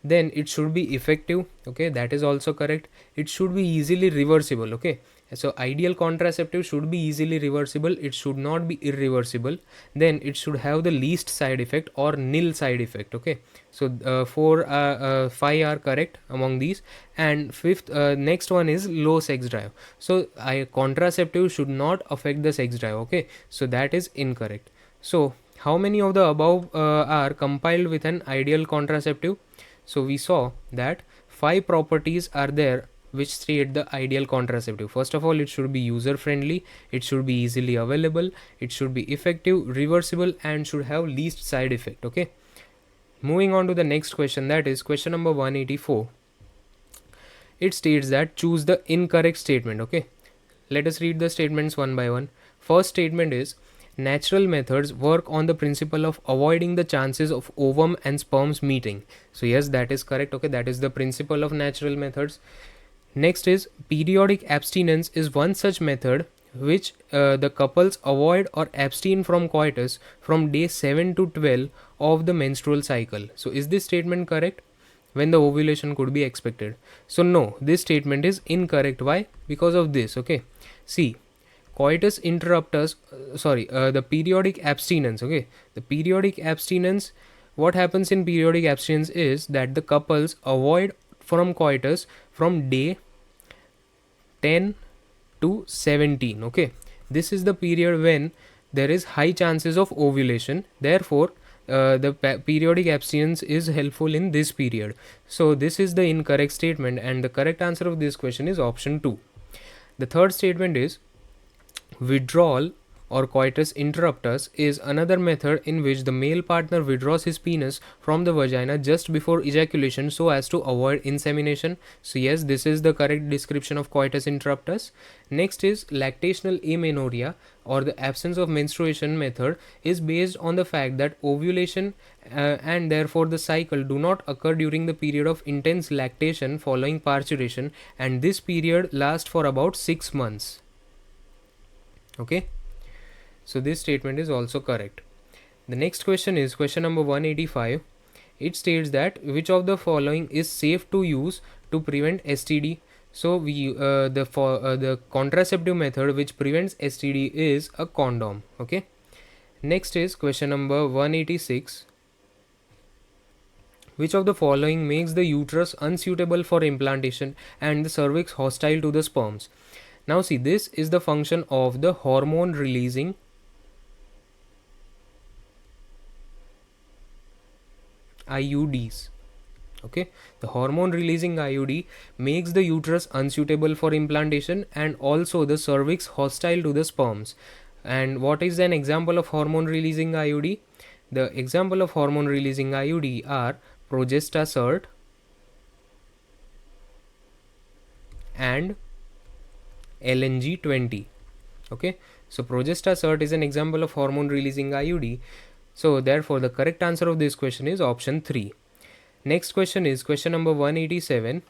Then it should be effective. Okay, that is also correct. It should be easily reversible. Okay, so ideal contraceptive should be easily reversible, it should not be irreversible. Then it should have the least side effect or nil side effect. Okay, so 5 are correct among these. And fifth, next one is low sex drive. So contraceptive should not affect the sex drive. Okay, so that is incorrect. So how many of the above are compiled with an ideal contraceptive? So we saw that 5 properties are there which state the ideal contraceptive. First of all, it should be user friendly, it should be easily available, it should be effective, reversible and should have least side effect. Okay, Moving on to the next question, that is question number 184. It states that choose the incorrect statement. Okay, let us read the statements one by one. First statement is natural methods work on the principle of avoiding the chances of ovum and sperms meeting. So yes, that is correct. Okay, that is the principle of natural methods. Next is periodic abstinence is one such method which the couples avoid or abstain from coitus from day 7 to 12 of the menstrual cycle. So is this statement correct? When the ovulation could be expected? So no, this statement is incorrect. Why? Because of this. Okay, see, coitus interruptus, the periodic abstinence. Okay, the periodic abstinence, what happens in periodic abstinence is that the couples avoid from coitus from day 10 to 17. Okay, this is the period when there is high chances of ovulation. Therefore the periodic abstinence is helpful in this period. So this is the incorrect statement, and the correct answer of this question is option 2. The third statement is withdrawal or coitus interruptus is another method in which the male partner withdraws his penis from the vagina just before ejaculation so as to avoid insemination. So yes, this is the correct description of coitus interruptus. Next is lactational amenorrhea or the absence of menstruation method is based on the fact that ovulation and therefore the cycle do not occur during the period of intense lactation following parturition, and this period lasts for about 6 months. Okay, so this statement is also correct. The next question is question number 185. It states that which of the following is safe to use to prevent STD. So the contraceptive method which prevents STD is a condom. Okay. Next is question number 186. Which of the following makes the uterus unsuitable for implantation and the cervix hostile to the sperms? Now see, this is the function of the hormone releasing IUDs. Okay, the hormone releasing IUD makes the uterus unsuitable for implantation and also the cervix hostile to the sperms. And what is an example of hormone releasing IUD? The example of hormone releasing IUD are Progestasert and LNG20. Okay, so Progestasert is an example of hormone releasing IUD. So therefore the correct answer of this question is option 3. Next question is question number 187.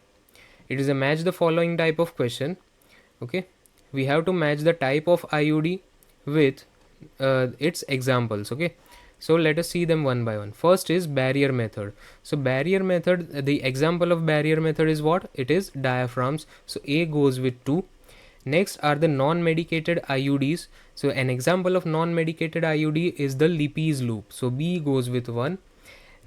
It is a match the following type of question. Okay, we have to match the type of IUD with its examples. Okay, so let us see them one by one. First is barrier method. So barrier method, the example of barrier method is what? It is diaphragms. So A goes with 2. Next are the non-medicated IUDs. So an example of non-medicated IUD is the Lippes loop. So B goes with 1.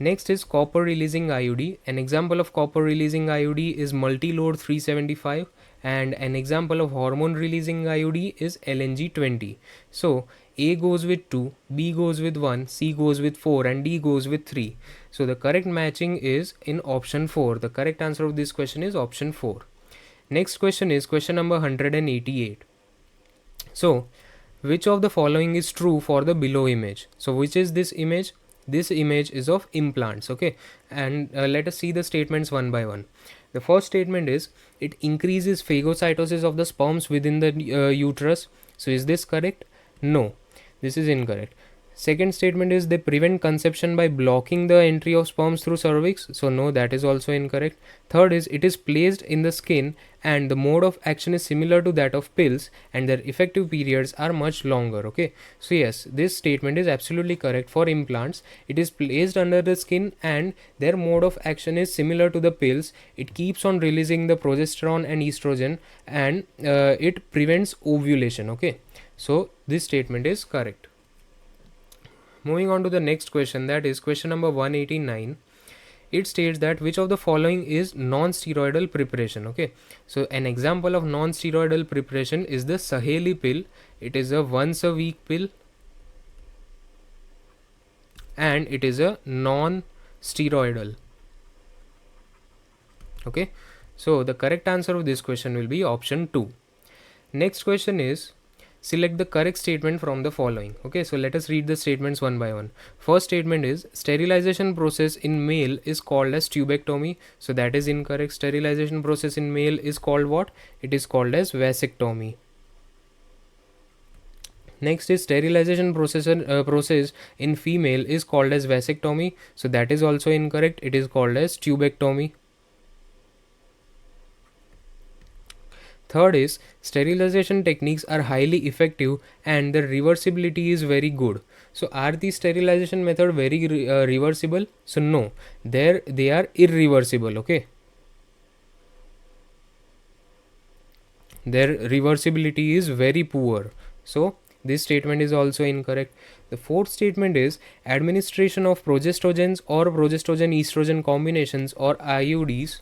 Next is copper releasing IUD. An example of copper releasing IUD is multi-load 375, and an example of hormone releasing IUD is LNG20. So A goes with 2, B goes with 1, C goes with 4, and D goes with 3. So the correct matching is in option 4. The correct answer of this question is option 4. Next question is question number 188. So which of the following is true for the below image? So which is this image? This image is of implants. Okay, and let us see the statements one by one. The first statement is it increases phagocytosis of the sperms within the uterus. So is this correct? No, this is incorrect. Second statement is they prevent conception by blocking the entry of sperms through cervix. So no, that is also incorrect. Third is it is placed in the skin and the mode of action is similar to that of pills and their effective periods are much longer. Okay, so yes, this statement is absolutely correct for implants. It is placed under the skin and their mode of action is similar to the pills. It keeps on releasing the progesterone and estrogen, and it prevents ovulation. Okay, so this statement is correct. Moving on to the next question, that is question number 189. It states that which of the following is non-steroidal preparation. Okay, so an example of non-steroidal preparation is the Saheli pill. It is a once a week pill and it is a non-steroidal. Okay, so the correct answer of this question will be option 2. Next question is select the correct statement from the following. Okay, so let us read the statements one by one. First statement is sterilization process in male is called as tubectomy. So that is incorrect. Sterilization process in male is called what? It is called as vasectomy. Next is sterilization process in female is called as vasectomy. So that is also incorrect. It is called as tubectomy. Third is sterilization techniques are highly effective and the reversibility is very good. So are these sterilization method very reversible? So no, they are irreversible. Okay, their reversibility is very poor. So this statement is also incorrect. The fourth statement is administration of progestogens or progestogen estrogen combinations or IUDs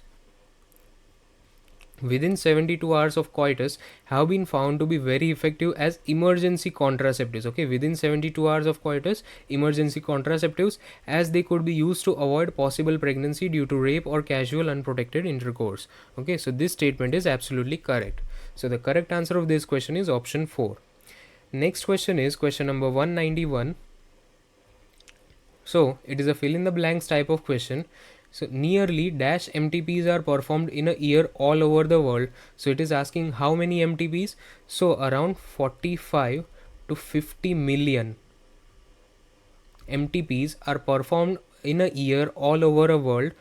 within 72 hours of coitus have been found to be very effective as emergency contraceptives. Okay, within 72 hours of coitus, emergency contraceptives, as they could be used to avoid possible pregnancy due to rape or casual unprotected intercourse. Okay, so this statement is absolutely correct. So the correct answer of this question is option 4. Next question is question number 191. So it is a fill in the blanks type of question. So nearly dash MTPs are performed in a year all over the world. So it is asking how many MTPs. So around 45 to 50 million MTPs are performed in a year all over a world,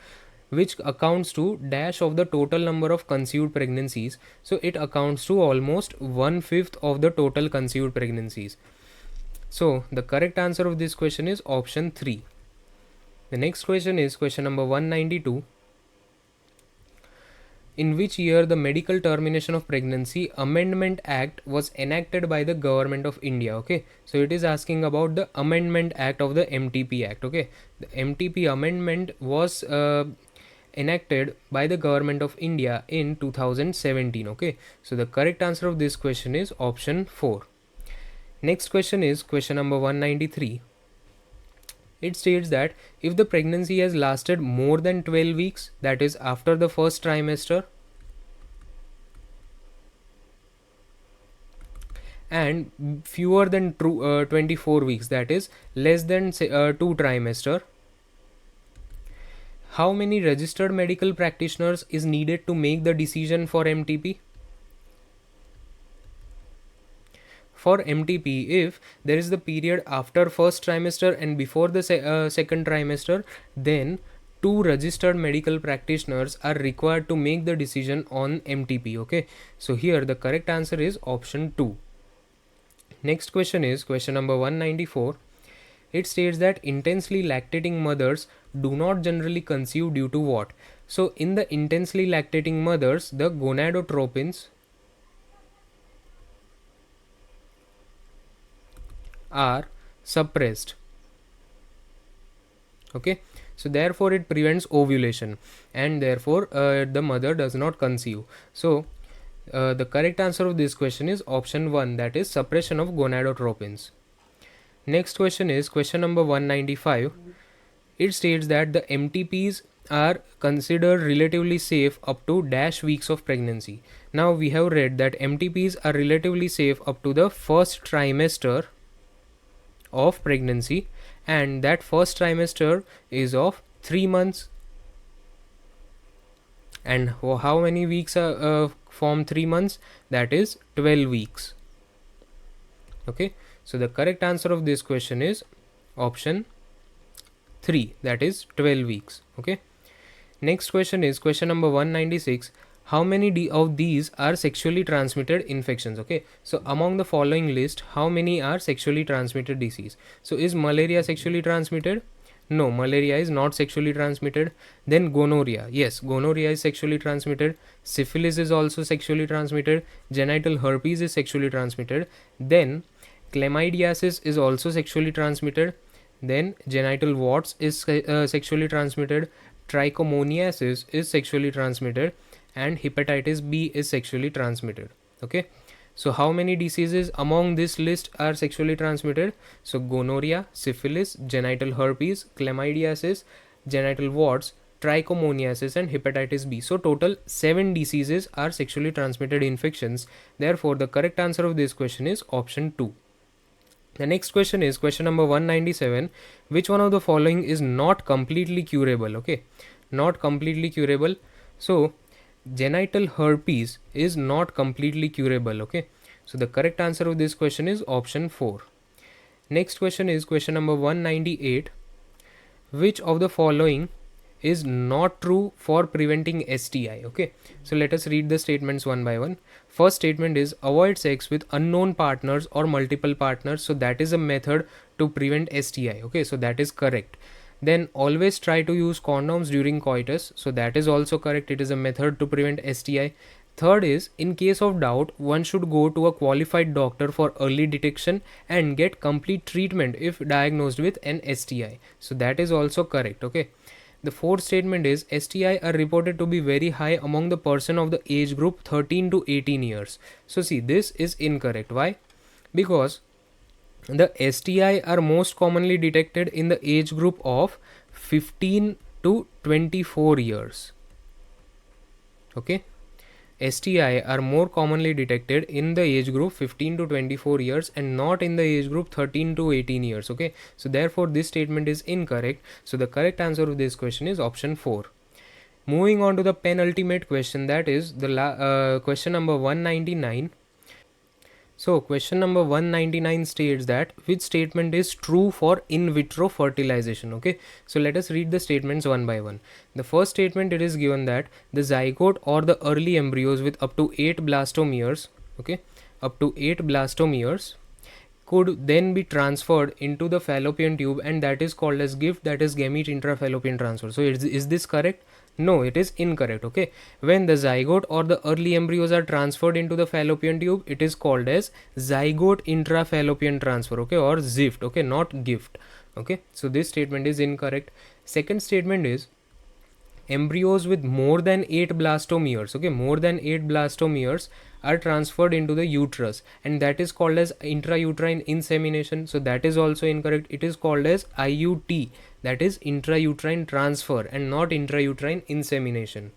which accounts to dash of the total number of conceived pregnancies. So it accounts to almost 1/5 of the total conceived pregnancies. So the correct answer of this question is option 3. The next question is question number 192. In which year the Medical Termination of Pregnancy Amendment Act was enacted by the Government of India? Okay, so it is asking about the Amendment Act of the MTP Act. Okay, the MTP amendment was enacted by the Government of India in 2017. Okay, so the correct answer of this question is option 4. Next question is question number 193. It states that if the pregnancy has lasted more than 12 weeks, that is after the first trimester, and fewer than 24 weeks, that is less than 2 trimester, how many registered medical practitioners is needed to make the decision for MTP? For MTP, if there is the period after first trimester and before the second trimester, then 2 registered medical practitioners are required to make the decision on MTP. Okay, so here the correct answer is option 2. Next question is question number 194. It states that intensely lactating mothers do not generally conceive due to what? So in the intensely lactating mothers, the gonadotropins are suppressed. Okay, so therefore it prevents ovulation and therefore the mother does not conceive. So the correct answer of this question is option 1, that is suppression of gonadotropins. Next question is question number 195. It states that the MTPs are considered relatively safe up to dash weeks of pregnancy. Now we have read that MTPs are relatively safe up to the first trimester of pregnancy, and that first trimester is of 3 months. And how many weeks form 3 months? That is 12 weeks. Okay, so the correct answer of this question is option 3, that is 12 weeks. Okay, next question is question number 196. How many of these are sexually transmitted infections? Okay, so among the following list, how many are sexually transmitted disease? So is malaria sexually transmitted? No, malaria is not sexually transmitted. Then gonorrhea, yes, gonorrhea is sexually transmitted. Syphilis is also sexually transmitted. Genital herpes is sexually transmitted. Then chlamydiasis is also sexually transmitted. Then genital warts is sexually transmitted. Trichomoniasis is sexually transmitted, and hepatitis B is sexually transmitted. Okay, so how many diseases among this list are sexually transmitted? So gonorrhea, syphilis, genital herpes, chlamydiasis, genital warts, trichomoniasis, and hepatitis B. So total 7 diseases are sexually transmitted infections. Therefore, the correct answer of this question is option 2. The next question is question number 197. Which one of the following is not completely curable? Okay, not completely curable. So genital herpes is not completely curable. Okay, so the correct answer of this question is option 4. Next question is question number 198. Which of the following is not true for preventing STI? Okay, so let us read the statements one by one. First statement is avoid sex with unknown partners or multiple partners. So that is a method to prevent STI. Okay, so that is correct. Then always try to use condoms during coitus. So that is also correct. It is a method to prevent STI. Third is, in case of doubt, one should go to a qualified doctor for early detection and get complete treatment if diagnosed with an STI. So that is also correct. Okay. The fourth statement is STI are reported to be very high among the person of the age group 13 to 18 years. So see, this is incorrect. Why? Because the STI are most commonly detected in the age group of 15 to 24 years. Okay. STI are more commonly detected in the age group 15 to 24 years and not in the age group 13 to 18 years. Okay, so therefore this statement is incorrect. So the correct answer of this question is option 4. Moving on to the penultimate question, that is the question number 199. So question number 199 states that which statement is true for in vitro fertilization. Okay, so let us read the statements one by one. The first statement, it is given that the zygote or the early embryos with up to 8 blastomeres, okay, up to 8 blastomeres could then be transferred into the fallopian tube, and that is called as gift, that is gamete intrafallopian transfer. So is this correct? No, it is incorrect. Okay, when the zygote or the early embryos are transferred into the fallopian tube, it is called as zygote intrafallopian transfer. Okay, or ZIFT. Okay, not gift. Okay, so this statement is incorrect. Second statement is embryos with more than 8 blastomeres, okay, more than 8 blastomeres are transferred into the uterus, and that is called as intrauterine insemination. So that is also incorrect. It is called as IUT, that is intrauterine transfer, and not intrauterine insemination.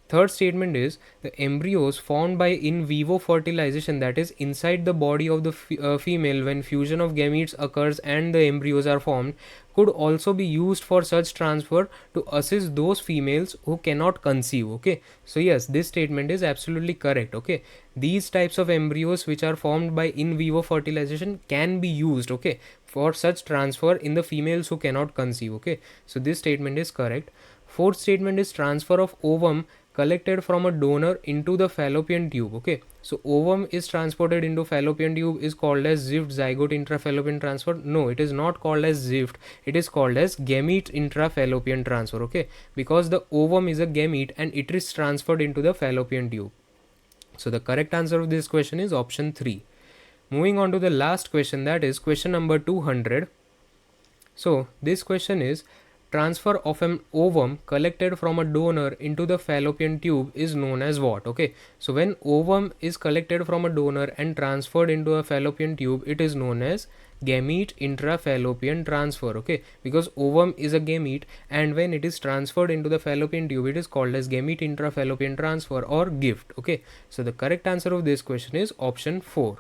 Third statement is the embryos formed by in vivo fertilization, that is inside the body of the female when fusion of gametes occurs and the embryos are formed, could also be used for such transfer to assist those females who cannot conceive. Okay, so yes, this statement is absolutely correct. Okay, these types of embryos which are formed by in vivo fertilization can be used, okay, for such transfer in the females who cannot conceive. Okay, so this statement is correct. Fourth statement is transfer of ovum collected from a donor into the fallopian tube. Okay, so ovum is transported into fallopian tube is called as ZIFT, zygote intrafallopian transfer. No, it is not called as ZIFT, it is called as gamete intrafallopian transfer. Okay, because the ovum is a gamete and it is transferred into the fallopian tube. So the correct answer of this question is option 3. Moving on to the last question, that is question number 200. So this question is transfer of an ovum collected from a donor into the fallopian tube is known as what? Okay, so when ovum is collected from a donor and transferred into a fallopian tube, it is known as gamete intrafallopian transfer. Okay, because ovum is a gamete, and when it is transferred into the fallopian tube, it is called as gamete intrafallopian transfer or gift. Okay, so the correct answer of this question is option 4.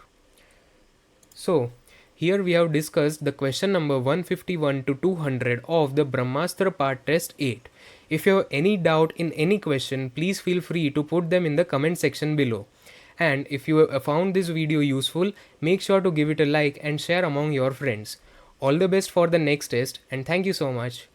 So here we have discussed the question number 151 to 200 of the Brahmastra part test 8. If you have any doubt in any question, please feel free to put them in the comment section below. And if you have found this video useful, make sure to give it a like and share among your friends. All the best for the next test, and thank you so much.